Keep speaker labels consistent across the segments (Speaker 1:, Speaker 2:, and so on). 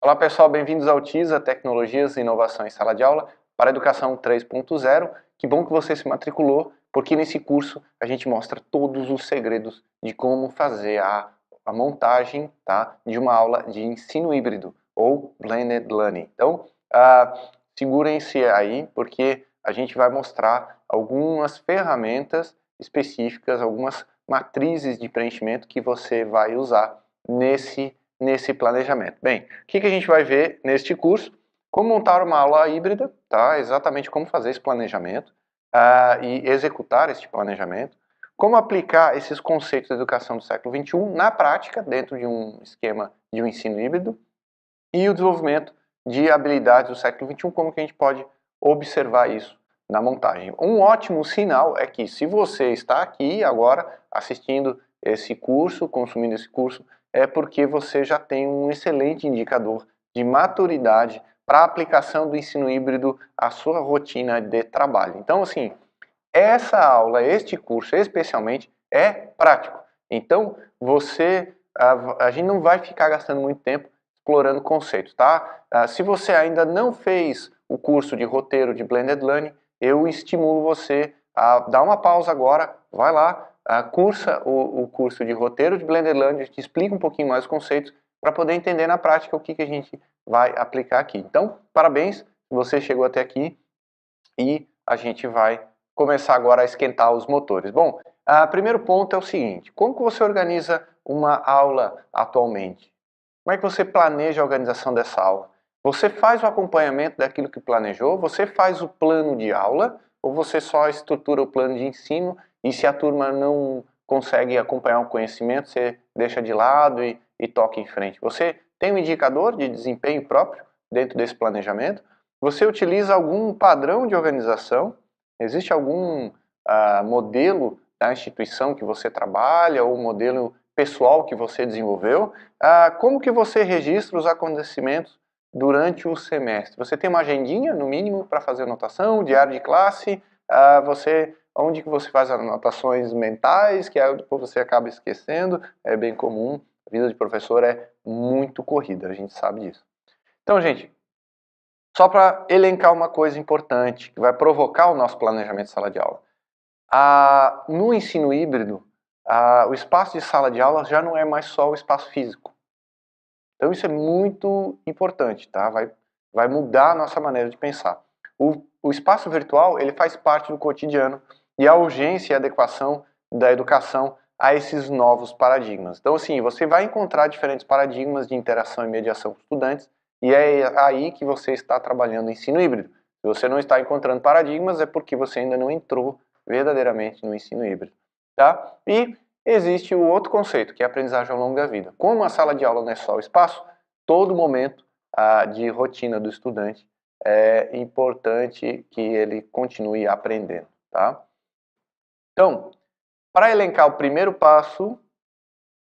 Speaker 1: Olá pessoal, bem-vindos ao TISA, Tecnologias e Inovação em Sala de Aula para a Educação 3.0. Que bom que você se matriculou, porque nesse curso a gente mostra todos os segredos de como fazer a montagem, tá, de uma aula de ensino híbrido ou Blended Learning. Então, segurem-se aí, porque a gente vai mostrar algumas ferramentas específicas, algumas matrizes de preenchimento que você vai usar nesse planejamento. Bem, o que a gente vai ver neste curso? Como montar uma aula híbrida, tá? Exatamente como fazer esse planejamento e executar este planejamento. Como aplicar esses conceitos da educação do século XXI na prática, dentro de um esquema de um ensino híbrido. E o desenvolvimento de habilidades do século XXI, como que a gente pode observar isso na montagem. Um ótimo sinal é que se você está aqui agora assistindo esse curso, consumindo esse curso, é porque você já tem um excelente indicador de maturidade para a aplicação do ensino híbrido à sua rotina de trabalho. Então, assim, essa aula, este curso especialmente, é prático. Então, a gente não vai ficar gastando muito tempo explorando conceitos, tá? Se você ainda não fez o curso de roteiro de Blended Learning, eu estimulo você a dar uma pausa agora, vai lá, cursa o curso de roteiro de Blended Learning, te explica um pouquinho mais os conceitos para poder entender na prática o que a gente vai aplicar aqui. Então, parabéns, você chegou até aqui e a gente vai começar agora a esquentar os motores. Bom, o primeiro ponto é o seguinte: como que você organiza uma aula atualmente? Como é que você planeja a organização dessa aula? Você faz o acompanhamento daquilo que planejou? Você faz o plano de aula? Ou você só estrutura o plano de ensino e se a turma não consegue acompanhar o conhecimento, você deixa de lado e toca em frente? Você tem um indicador de desempenho próprio dentro desse planejamento? Você utiliza algum padrão de organização? Existe algum modelo da instituição que você trabalha ou modelo pessoal que você desenvolveu? Como que você registra os acontecimentos durante o semestre? Você tem uma agendinha, no mínimo, para fazer anotação, diário de classe? Onde que você faz anotações mentais, que depois você acaba esquecendo? É bem comum, a vida de professor é muito corrida, a gente sabe disso. Então, gente, só para elencar uma coisa importante, que vai provocar o nosso planejamento de sala de aula. No ensino híbrido, o espaço de sala de aula já não é mais só o espaço físico. Então isso é muito importante, tá? Vai mudar a nossa maneira de pensar. O espaço virtual, ele faz parte do cotidiano e a urgência e a adequação da educação a esses novos paradigmas. Então, assim, você vai encontrar diferentes paradigmas de interação e mediação com estudantes e é aí que você está trabalhando o ensino híbrido. Se você não está encontrando paradigmas, é porque você ainda não entrou verdadeiramente no ensino híbrido, tá? E existe o outro conceito, que é a aprendizagem ao longo da vida. Como a sala de aula não é só o espaço, todo momento de rotina do estudante é importante que ele continue aprendendo, tá? Então, para elencar o primeiro passo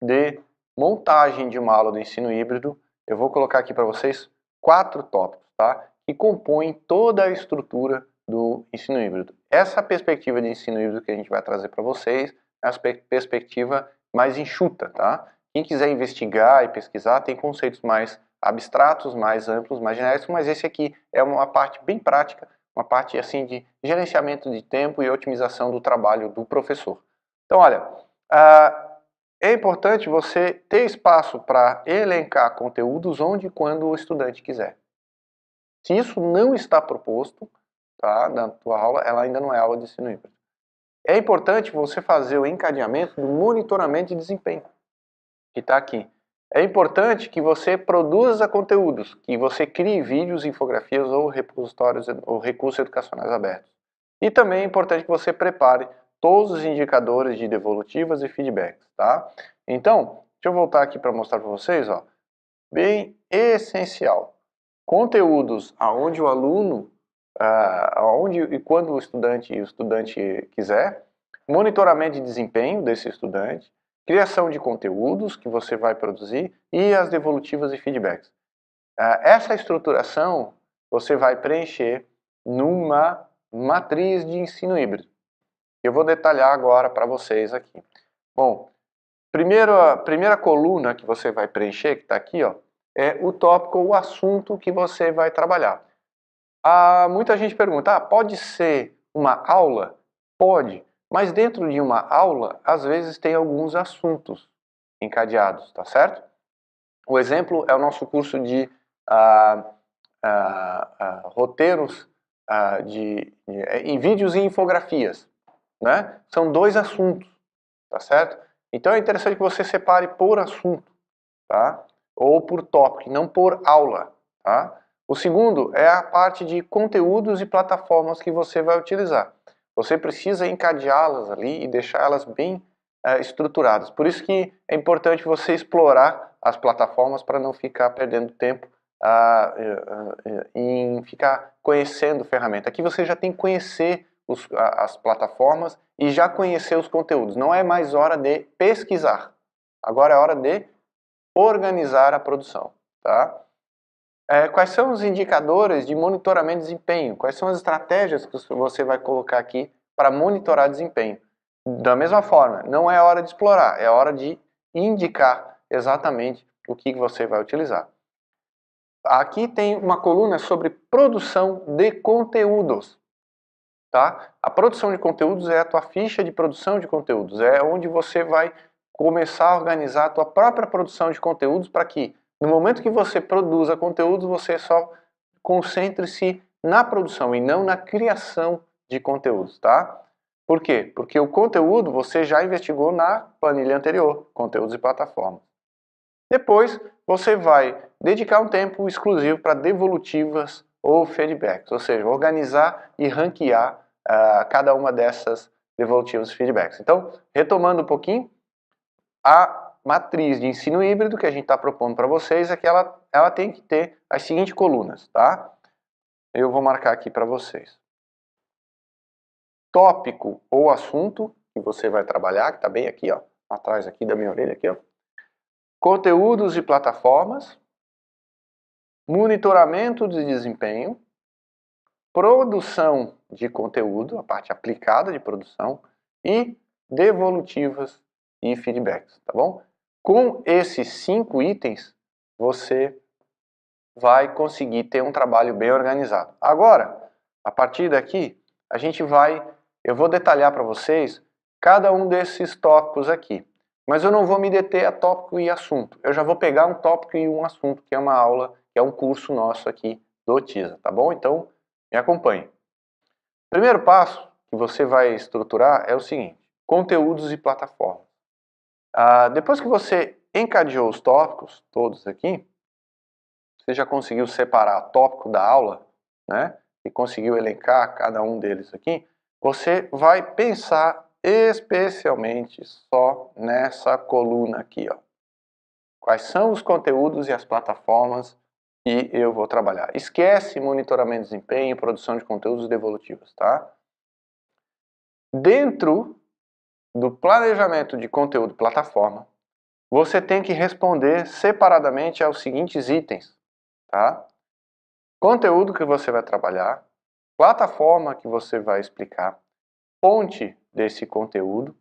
Speaker 1: de montagem de uma aula do ensino híbrido, eu vou colocar aqui para vocês 4 tópicos, tá? Que compõem toda a estrutura do ensino híbrido. Essa perspectiva de ensino híbrido que a gente vai trazer para vocês é a perspectiva mais enxuta, tá? Quem quiser investigar e pesquisar tem conceitos mais abstratos, mais amplos, mais genéricos, mas esse aqui é uma parte bem prática, uma parte assim de gerenciamento de tempo e otimização do trabalho do professor. Então, olha, é importante você ter espaço para elencar conteúdos onde e quando o estudante quiser. Se isso não está proposto, tá, na tua aula, ela ainda não é aula de ensino híbrido. É importante você fazer o encadeamento do monitoramento de desempenho, que está aqui. É importante que você produza conteúdos, que você crie vídeos, infografias ou repositórios ou recursos educacionais abertos. E também é importante que você prepare todos os indicadores de devolutivas e feedbacks, tá? Então, deixa eu voltar aqui para mostrar para vocês, ó. Bem essencial. Conteúdos aonde o aluno, aonde e quando o estudante quiser, monitoramento de desempenho desse estudante, criação de conteúdos que você vai produzir e as devolutivas e feedbacks. Essa estruturação você vai preencher numa matriz de ensino híbrido. Eu vou detalhar agora para vocês aqui. Bom, primeira coluna que você vai preencher, que está aqui, ó, é o tópico ou o assunto que você vai trabalhar. Muita gente pergunta, pode ser uma aula? Pode, mas dentro de uma aula, às vezes tem alguns assuntos encadeados, tá certo? O exemplo é o nosso curso de roteiros em vídeos e infografias, né? São 2 assuntos, tá certo? Então é interessante que você separe por assunto, tá? Ou por tópico, não por aula, tá? O segundo é a parte de conteúdos e plataformas que você vai utilizar. Você precisa encadeá-las ali e deixá-las bem estruturadas. Por isso que é importante você explorar as plataformas para não ficar perdendo tempo em ficar conhecendo ferramenta. Aqui você já tem que conhecer as plataformas e já conhecer os conteúdos. Não é mais hora de pesquisar. Agora é hora de organizar a produção, tá? Quais são os indicadores de monitoramento de desempenho? Quais são as estratégias que você vai colocar aqui para monitorar desempenho? Da mesma forma, não é hora de explorar, é hora de indicar exatamente o que você vai utilizar. Aqui tem uma coluna sobre produção de conteúdos. Tá? A produção de conteúdos é a tua ficha de produção de conteúdos, é onde você vai começar a organizar a tua própria produção de conteúdos para que no momento que você produza conteúdos, você só concentre-se na produção e não na criação de conteúdos, tá? Por quê? Porque o conteúdo você já investigou na planilha anterior, conteúdos e plataformas. Depois, você vai dedicar um tempo exclusivo para devolutivas ou feedbacks, ou seja, organizar e ranquear cada uma dessas devolutivas e feedbacks. Então, retomando um pouquinho, a matriz de ensino híbrido que a gente está propondo para vocês é que ela tem que ter as seguintes colunas, tá? Eu vou marcar aqui para vocês. Tópico ou assunto que você vai trabalhar, que está bem aqui, ó, atrás aqui da minha orelha, aqui, ó. Conteúdos e plataformas, monitoramento de desempenho, produção de conteúdo, a parte aplicada de produção, e devolutivas e feedbacks, tá bom? Com esses 5 itens, você vai conseguir ter um trabalho bem organizado. Agora, a partir daqui, eu vou detalhar para vocês cada um desses tópicos aqui. Mas eu não vou me deter a tópico e assunto. Eu já vou pegar um tópico e um assunto, que é uma aula, que é um curso nosso aqui do TISA, tá bom? Então, me acompanhe. Primeiro passo que você vai estruturar é o seguinte: conteúdos e plataformas. Depois que você encadeou os tópicos, todos aqui, você já conseguiu separar o tópico da aula, né? E conseguiu elencar cada um deles aqui, você vai pensar especialmente só nessa coluna aqui, ó. Quais são os conteúdos e as plataformas que eu vou trabalhar? Esquece monitoramento de desempenho, produção de conteúdos devolutivos, tá? Dentro do planejamento de conteúdo plataforma, você tem que responder separadamente aos seguintes itens, tá? Conteúdo que você vai trabalhar, plataforma que você vai explicar, fonte desse conteúdo,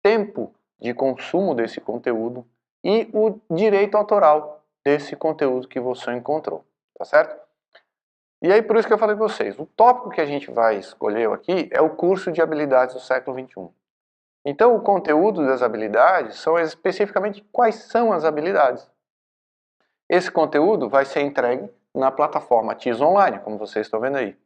Speaker 1: tempo de consumo desse conteúdo e o direito autoral desse conteúdo que você encontrou, tá certo? E aí por isso que eu falei para vocês, o tópico que a gente vai escolher aqui é o curso de habilidades do século XXI. Então o conteúdo das habilidades são especificamente quais são as habilidades. Esse conteúdo vai ser entregue na plataforma TISA Online, como vocês estão vendo aí.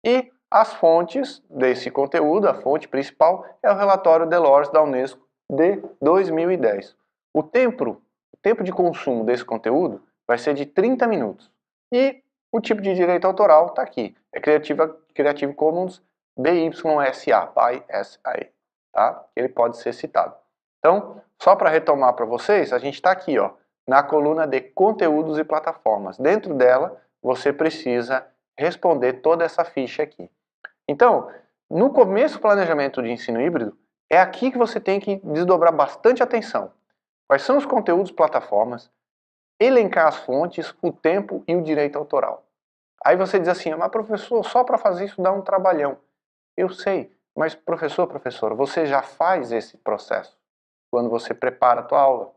Speaker 1: E as fontes desse conteúdo, a fonte principal, é o relatório Delors da Unesco de 2010. O tempo de consumo desse conteúdo vai ser de 30 minutos. E o tipo de direito autoral está aqui. É Creative Commons BYSA, by SA, tá? Ele pode ser citado. Então, só para retomar para vocês, a gente está aqui, ó, na coluna de conteúdos e plataformas. Dentro dela, você precisa responder toda essa ficha aqui. Então, no começo do planejamento de ensino híbrido, é aqui que você tem que desdobrar bastante atenção. Quais são os conteúdos, plataformas, elencar as fontes, o tempo e o direito autoral. Aí você diz assim, mas professor, só para fazer isso dá um trabalhão. Eu sei, mas professora, você já faz esse processo quando você prepara a tua aula.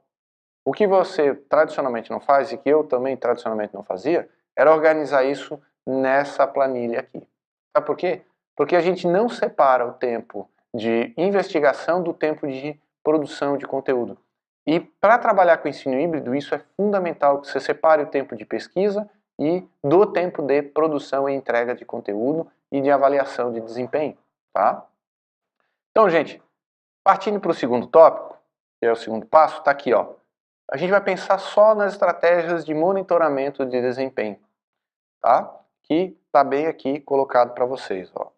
Speaker 1: O que você tradicionalmente não faz, e que eu também tradicionalmente não fazia, era organizar isso nessa planilha aqui. Sabe por quê? Porque a gente não separa o tempo de investigação do tempo de produção de conteúdo. E para trabalhar com ensino híbrido, isso é fundamental que você separe o tempo de pesquisa e do tempo de produção e entrega de conteúdo e de avaliação de desempenho, tá? Então, gente, partindo para o segundo tópico, que é o segundo passo, está aqui, ó. A gente vai pensar só nas estratégias de monitoramento de desempenho, tá? Que está bem aqui colocado para vocês, ó.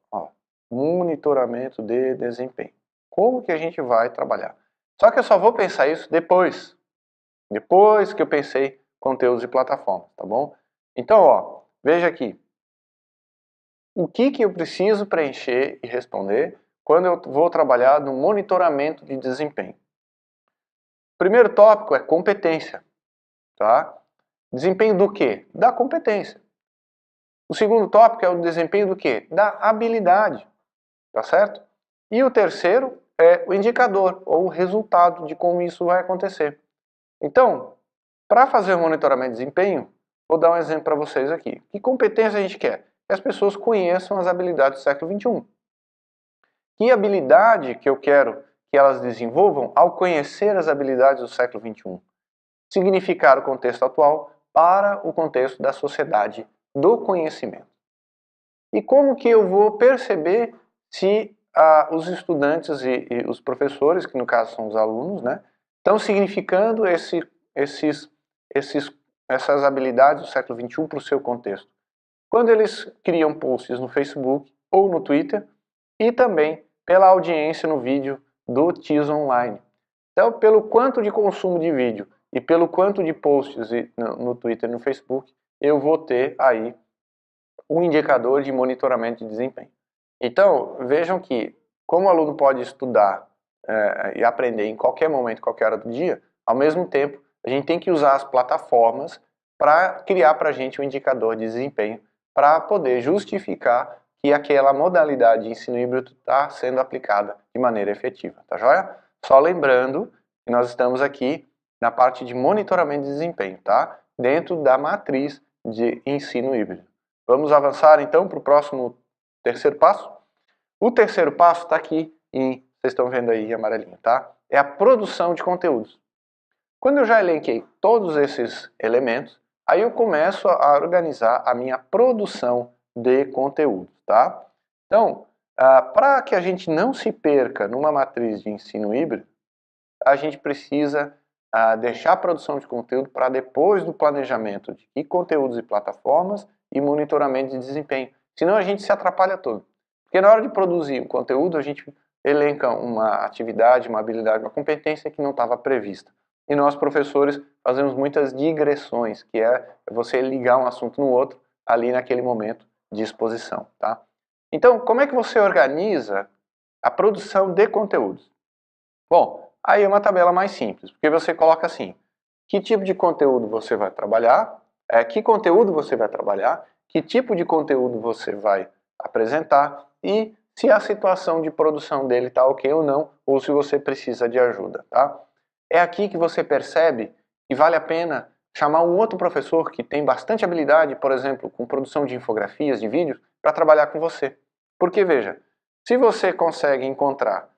Speaker 1: Monitoramento de desempenho. Como que a gente vai trabalhar? Só que eu só vou pensar isso depois que eu pensei conteúdos e plataformas, tá bom? Então, ó, veja aqui. O que eu preciso preencher e responder quando eu vou trabalhar no monitoramento de desempenho? O primeiro tópico é competência, tá? Desempenho do quê? Da competência. O segundo tópico é o desempenho do quê? Da habilidade, tá certo? E o terceiro é o indicador, ou o resultado de como isso vai acontecer. Então, para fazer o monitoramento de desempenho, vou dar um exemplo para vocês aqui. Que competência a gente quer? Que as pessoas conheçam as habilidades do século XXI. Que habilidade que eu quero que elas desenvolvam ao conhecer as habilidades do século XXI? Significar o contexto atual para o contexto da sociedade do conhecimento. E como que eu vou perceber se os estudantes e os professores, que no caso são os alunos, né, estão significando essas habilidades do século XXI para o seu contexto? Quando eles criam posts no Facebook ou no Twitter e também pela audiência no vídeo do TIS Online. Então, pelo quanto de consumo de vídeo e pelo quanto de posts no Twitter e no Facebook, eu vou ter aí um indicador de monitoramento de desempenho. Então, vejam que, como o aluno pode estudar e aprender em qualquer momento, qualquer hora do dia, ao mesmo tempo, a gente tem que usar as plataformas para criar para a gente um indicador de desempenho, para poder justificar que aquela modalidade de ensino híbrido está sendo aplicada de maneira efetiva, tá joia? Só lembrando que nós estamos aqui na parte de monitoramento de desempenho, tá? Dentro da matriz de ensino híbrido. Vamos avançar então para o próximo terceiro passo? O terceiro passo está aqui, vocês estão vendo aí em amarelinho, tá? É a produção de conteúdos. Quando eu já elenquei todos esses elementos, aí eu começo a organizar a minha produção de conteúdos, tá? Então, para que a gente não se perca numa matriz de ensino híbrido, a gente precisa deixar a produção de conteúdo para depois do planejamento de que conteúdos e plataformas e monitoramento de desempenho. Senão a gente se atrapalha todo. Porque na hora de produzir um conteúdo, a gente elenca uma atividade, uma habilidade, uma competência que não estava prevista. E nós, professores, fazemos muitas digressões, que é você ligar um assunto no outro ali naquele momento de exposição, tá? Então, como é que você organiza a produção de conteúdos? Bom, aí é uma tabela mais simples, porque você coloca assim, que tipo de conteúdo você vai trabalhar, que conteúdo você vai trabalhar, que tipo de conteúdo você vai apresentar e se a situação de produção dele está ok ou não, ou se você precisa de ajuda, tá? É aqui que você percebe que vale a pena chamar um outro professor que tem bastante habilidade, por exemplo, com produção de infografias, de vídeos, para trabalhar com você. Porque, veja, se você consegue encontrar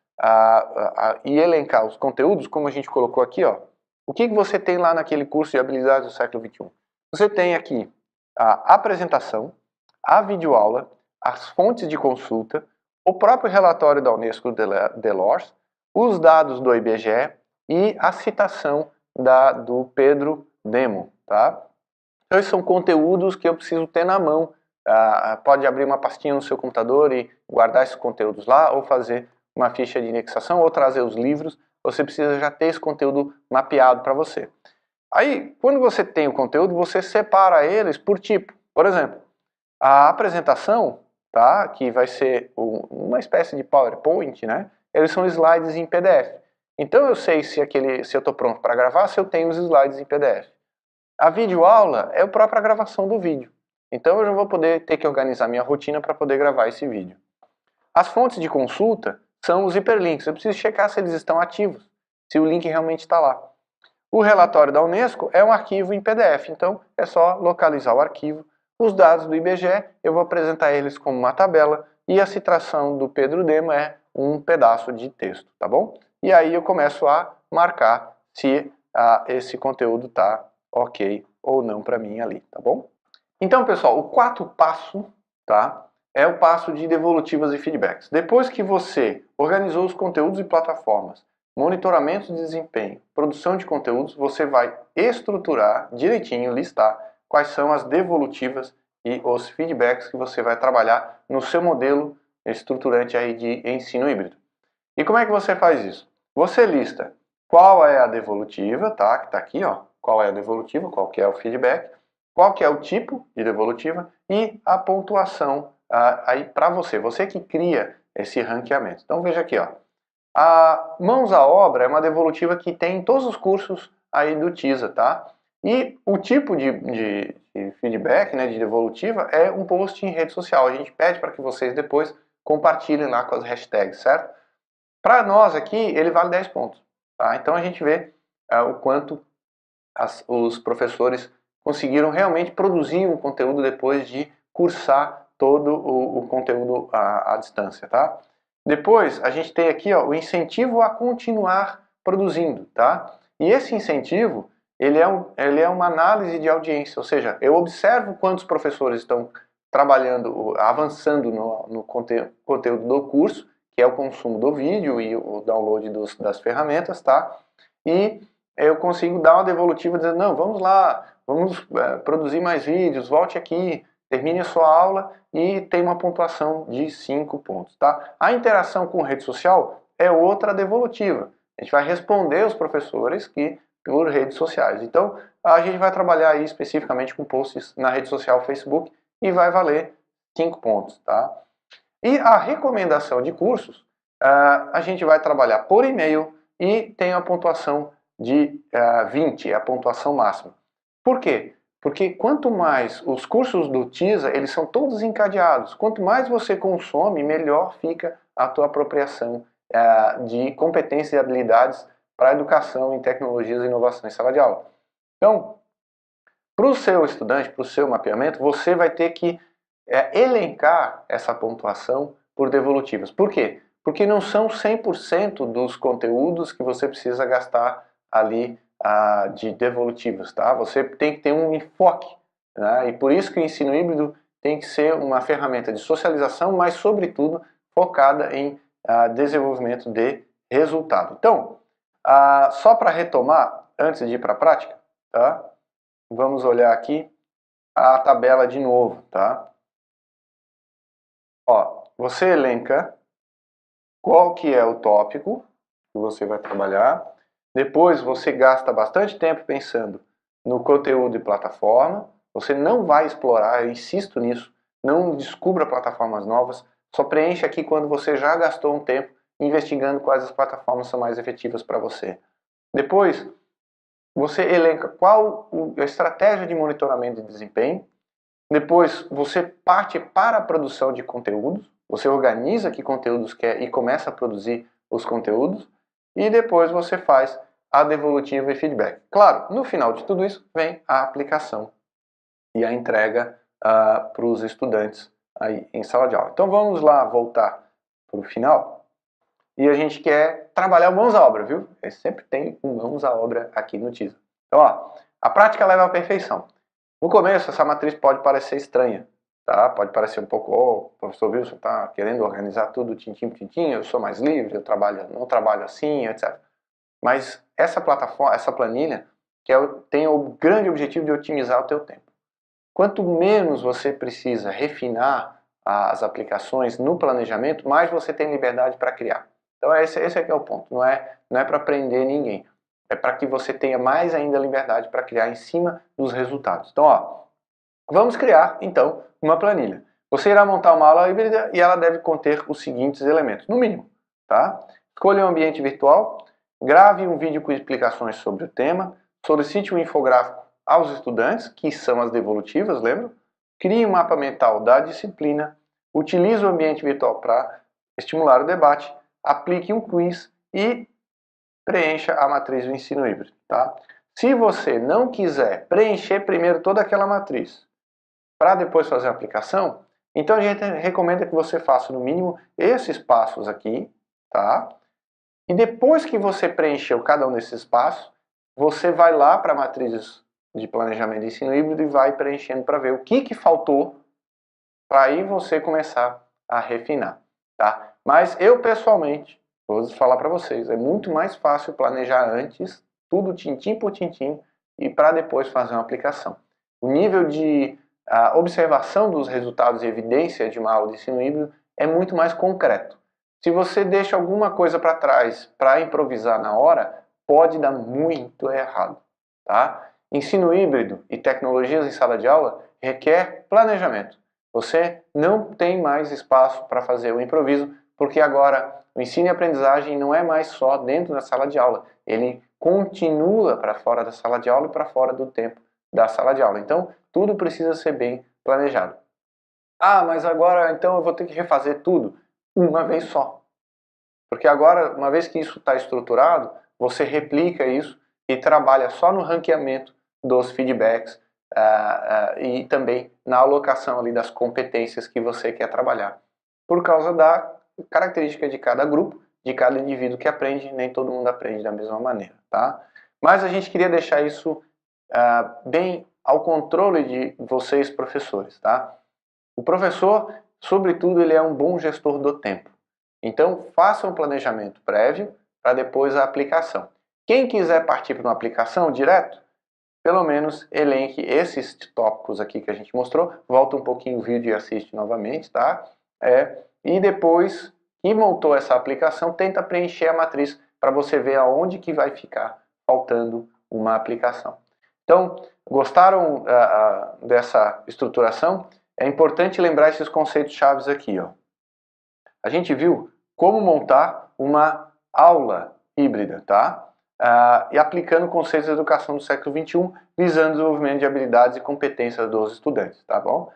Speaker 1: e elencar os conteúdos, como a gente colocou aqui, ó, o que você tem lá naquele curso de habilidades do século XXI? Você tem aqui a apresentação, a videoaula, as fontes de consulta, o próprio relatório da Unesco Delors, os dados do IBGE e a citação do Pedro Demo, tá? Então, esses são conteúdos que eu preciso ter na mão. Pode abrir uma pastinha no seu computador e guardar esses conteúdos lá, ou fazer uma ficha de indexação, ou trazer os livros. Você precisa já ter esse conteúdo mapeado para você. Aí, quando você tem o conteúdo, você separa eles por tipo. Por exemplo, a apresentação, tá, que vai ser uma espécie de PowerPoint, né? Eles são slides em PDF. Então eu sei se eu estou pronto para gravar, se eu tenho os slides em PDF. A videoaula é a própria gravação do vídeo. Então eu já vou ter que organizar minha rotina para poder gravar esse vídeo. As fontes de consulta são os hiperlinks. Eu preciso checar se eles estão ativos, se o link realmente está lá. O relatório da Unesco é um arquivo em PDF, então é só localizar o arquivo. Os dados do IBGE, eu vou apresentar eles como uma tabela, e a citação do Pedro Demo é um pedaço de texto, tá bom? E aí eu começo a marcar se esse conteúdo está ok ou não para mim ali, tá bom? Então, pessoal, o quarto passo, tá, é o passo de devolutivas e feedbacks. Depois que você organizou os conteúdos e plataformas, monitoramento de desempenho, produção de conteúdos, você vai estruturar direitinho, listar quais são as devolutivas e os feedbacks que você vai trabalhar no seu modelo estruturante aí de ensino híbrido. E como é que você faz isso? Você lista qual é a devolutiva, tá? Que está aqui, ó. Qual é a devolutiva, qual que é o feedback, qual que é o tipo de devolutiva e a pontuação aí para você que cria esse ranqueamento. Então veja aqui, ó. A Mãos à Obra é uma devolutiva que tem em todos os cursos aí do TISA, tá? E o tipo de feedback, né, de devolutiva, é um post em rede social. A gente pede para que vocês depois compartilhem lá com as hashtags, certo? Para nós aqui, ele vale 10 pontos. Tá? Então a gente vê o quanto os professores conseguiram realmente produzir um conteúdo depois de cursar todo o conteúdo à distância. Tá? Depois a gente tem aqui o incentivo a continuar produzindo. Tá? E esse incentivo ele é uma análise de audiência, ou seja, eu observo quantos professores estão trabalhando, avançando no conteúdo do curso, que é o consumo do vídeo e o download das ferramentas, tá? E eu consigo dar uma devolutiva dizendo, não, vamos lá, vamos produzir mais vídeos, volte aqui, termine a sua aula e tem uma pontuação de 5 pontos, tá? A interação com rede social é outra devolutiva. A gente vai responder os professores por redes sociais. Então, a gente vai trabalhar aí especificamente com posts na rede social Facebook e vai valer 5 pontos, tá? E a recomendação de cursos, a gente vai trabalhar por e-mail e tem a pontuação de 20, a pontuação máxima. Por quê? Porque quanto mais os cursos do TISA, eles são todos encadeados. Quanto mais você consome, melhor fica a tua apropriação de competências e habilidades para a educação em tecnologias e inovação em sala de aula. Então, para o seu estudante, para o seu mapeamento, você vai ter que elencar essa pontuação por devolutivas. Por quê? Porque não são 100% dos conteúdos que você precisa gastar ali de devolutivas, tá? Você tem que ter um enfoque, né? E por isso que o ensino híbrido tem que ser uma ferramenta de socialização, mas sobretudo focada em desenvolvimento de resultado. Então, só para retomar, antes de ir para a prática, tá? Vamos olhar aqui a tabela de novo, tá? Ó, você elenca qual que é o tópico que você vai trabalhar. Depois você gasta bastante tempo pensando no conteúdo e plataforma. Você não vai explorar, eu insisto nisso, não descubra plataformas novas. Só preencha aqui quando você já gastou um tempo investigando quais as plataformas são mais efetivas para você. Depois, você elenca qual a estratégia de monitoramento de desempenho. Depois, você parte para a produção de conteúdos. Você organiza que conteúdos quer e começa a produzir os conteúdos. E depois você faz a devolutiva e feedback. Claro, no final de tudo isso vem a aplicação e a entrega para os estudantes aí em sala de aula. Então vamos lá voltar para o final. E a gente quer trabalhar mãos à obra, viu? Sempre tem mãos à obra aqui no TISA. Então, ó, a prática leva à perfeição. No começo, essa matriz pode parecer estranha, tá? Pode parecer um pouco, o professor Wilson está querendo organizar tudo tintim por tintim, eu sou mais livre, não trabalho assim, etc. Mas essa plataforma, essa planilha, tem o grande objetivo de otimizar o teu tempo. Quanto menos você precisa refinar as aplicações no planejamento, mais você tem liberdade para criar. Então esse é que é o ponto, não é para prender ninguém, é para que você tenha mais ainda liberdade para criar em cima dos resultados. Então, ó, vamos criar então uma planilha. Você irá montar uma aula híbrida e ela deve conter os seguintes elementos, no mínimo, tá? Escolha um ambiente virtual, grave um vídeo com explicações sobre o tema, solicite um infográfico aos estudantes, que são as devolutivas, lembra? Crie um mapa mental da disciplina, utilize o ambiente virtual para estimular o debate, aplique um quiz e preencha a matriz do ensino híbrido, tá? Se você não quiser preencher primeiro toda aquela matriz para depois fazer a aplicação, então a gente recomenda que você faça no mínimo esses passos aqui, tá? E depois que você preencheu cada um desses passos, você vai lá para a matriz de planejamento de ensino híbrido e vai preenchendo para ver o que faltou para aí você começar a refinar, tá? Mas eu pessoalmente, vou falar para vocês, é muito mais fácil planejar antes, tudo tintim por tintim, e para depois fazer uma aplicação. O nível de observação dos resultados e evidência de uma aula de ensino híbrido é muito mais concreto. Se você deixa alguma coisa para trás para improvisar na hora, pode dar muito errado, tá? Ensino híbrido e tecnologias em sala de aula requer planejamento. Você não tem mais espaço para fazer o improviso, porque agora o ensino e aprendizagem não é mais só dentro da sala de aula, ele continua para fora da sala de aula e para fora do tempo da sala de aula. Então, tudo precisa ser bem planejado. Ah, mas agora então eu vou ter que refazer tudo uma vez só. Porque agora, uma vez que isso está estruturado, você replica isso e trabalha só no ranqueamento dos feedbacks e também na alocação ali das competências que você quer trabalhar. Por causa da característica de cada grupo, de cada indivíduo que aprende, nem todo mundo aprende da mesma maneira, tá? Mas a gente queria deixar isso bem ao controle de vocês, professores, tá? O professor, sobretudo, ele é um bom gestor do tempo. Então, faça um planejamento prévio para depois a aplicação. Quem quiser partir para uma aplicação direto, pelo menos elenque esses tópicos aqui que a gente mostrou, volta um pouquinho o vídeo e assiste novamente, tá? E depois que montou essa aplicação, tenta preencher a matriz para você ver aonde que vai ficar faltando uma aplicação. Então, gostaram dessa estruturação? É importante lembrar esses conceitos chaves aqui, ó. A gente viu como montar uma aula híbrida, tá? E aplicando conceitos de educação do século XXI, visando o desenvolvimento de habilidades e competências dos estudantes, tá bom?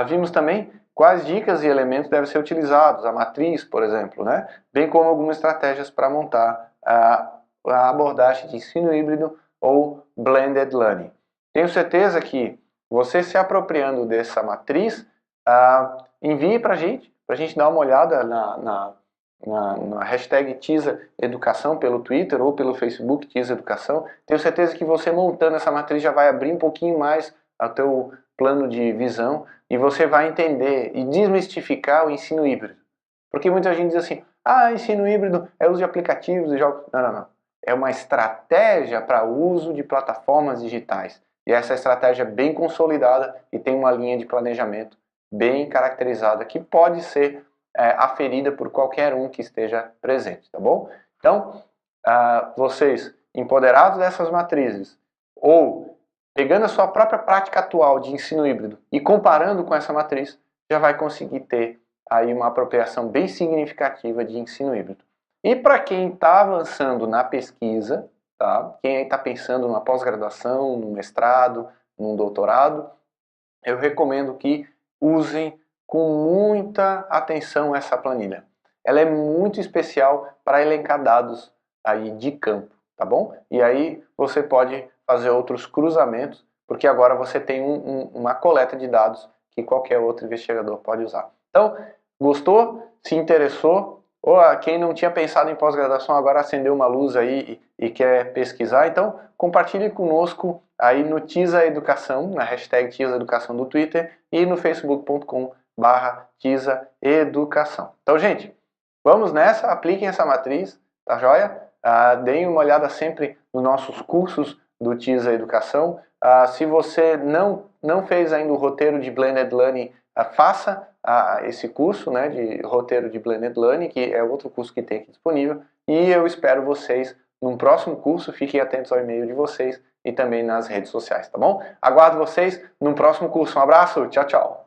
Speaker 1: Vimos também quais dicas e elementos devem ser utilizados, a matriz, por exemplo, né? Bem como algumas estratégias para montar a abordagem de ensino híbrido ou blended learning. Tenho certeza que você se apropriando dessa matriz, envie para a gente dar uma olhada na hashtag Tisa Educação pelo Twitter ou pelo Facebook Tisa Educação. Tenho certeza que você montando essa matriz já vai abrir um pouquinho mais o teu plano de visão e você vai entender e desmistificar o ensino híbrido. Porque muita gente diz assim, ensino híbrido é uso de aplicativos e jogos. Não. É uma estratégia para uso de plataformas digitais. E essa estratégia é bem consolidada e tem uma linha de planejamento bem caracterizada que pode ser aferida por qualquer um que esteja presente, tá bom? Então, vocês empoderados dessas matrizes ou pegando a sua própria prática atual de ensino híbrido e comparando com essa matriz, já vai conseguir ter aí uma apropriação bem significativa de ensino híbrido. E para quem está avançando na pesquisa, tá? Quem está pensando numa pós-graduação, num mestrado, num doutorado, eu recomendo que usem com muita atenção essa planilha. Ela é muito especial para elencar dados aí de campo, tá bom? E aí você pode fazer outros cruzamentos, porque agora você tem uma coleta de dados que qualquer outro investigador pode usar. Então, gostou? Se interessou? Ou quem não tinha pensado em pós-graduação agora acendeu uma luz aí e quer pesquisar, então compartilhe conosco aí no Tisa Educação, na hashtag Tisa Educação do Twitter e no facebook.com/Tisa Educação. Então, gente, vamos nessa, apliquem essa matriz, tá joia? Deem uma olhada sempre nos nossos cursos do Tisa Educação. Se você não fez ainda o roteiro de Blended Learning, faça esse curso, né, de roteiro de Blended Learning, que é outro curso que tem aqui disponível, e eu espero vocês num próximo curso. Fiquem atentos ao e-mail de vocês e também nas redes sociais, tá bom? Aguardo vocês num próximo curso. Um abraço, tchau, tchau!